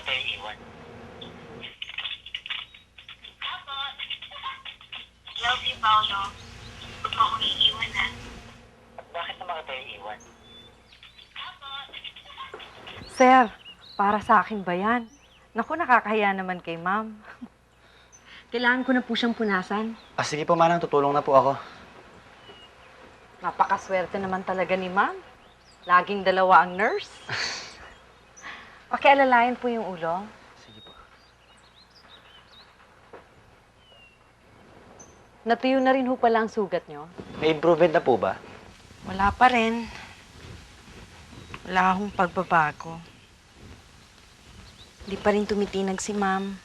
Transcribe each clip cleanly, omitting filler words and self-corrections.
tayo iwan? Love you, Paolo. Huwag mo akong iiwan, ha? At bakit naman tayo iwan? Sir, para sa akin ba yan? Naku, nakakahiya naman kay ma'am. Kailangan ko na po siyang punasan. Sige po, manang. Tutulong na po ako. Napakaswerte naman talaga ni ma'am. Laging dalawa ang nurse. Pakialalayan po yung ulo. Sige po. Natuyo na rin ho pala ang sugat nyo. May improvement na po ba? Wala pa rin. Wala akong pagbabago. Hindi pa rin tumitinag si ma'am.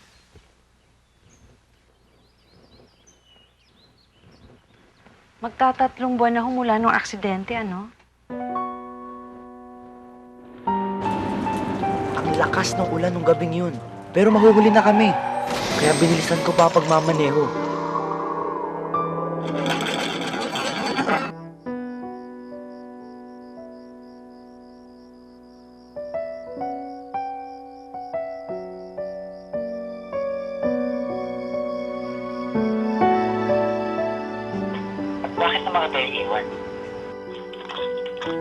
Magtatatlong buwan na ho mula nung aksidente, ano? Ang lakas ng ulan nung gabing yun. Pero mahuhuli na kami. Kaya binilisan ko pa pagmamaneho. At bakit naman tayo iwan?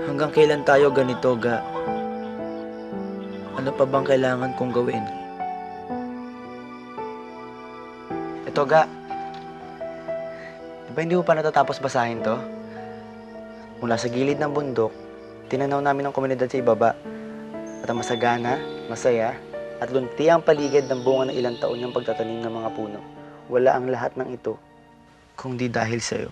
Hanggang kailan tayo ganito, Ga? Ano pa bang kailangan kong gawin? Ito, Ga. Di ba hindi mo pa natatapos basahin to? Mula sa gilid ng bundok, tinanaw namin ang komunidad sa ibaba. At ang masagana, masaya, at lunti ang paligid ng bunga ng ilang taon ng pagtatanim ng mga puno. Wala ang lahat ng ito, kung di dahil sa'yo.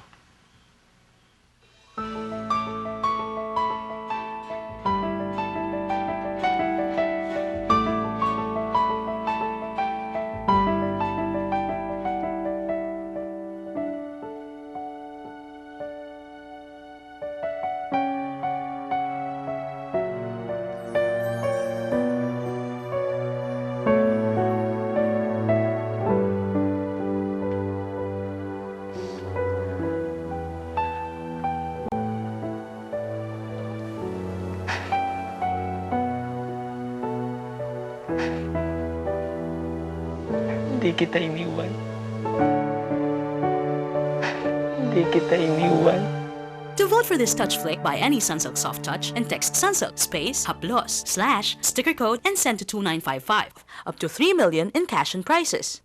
Hindi kita iniwan. Hindi kita iniwan. To vote for this touch flick, buy any Sunsilk Soft Touch and text Sunsilk space /sticker code and send to 2955. Up to 3 million in cash and prizes.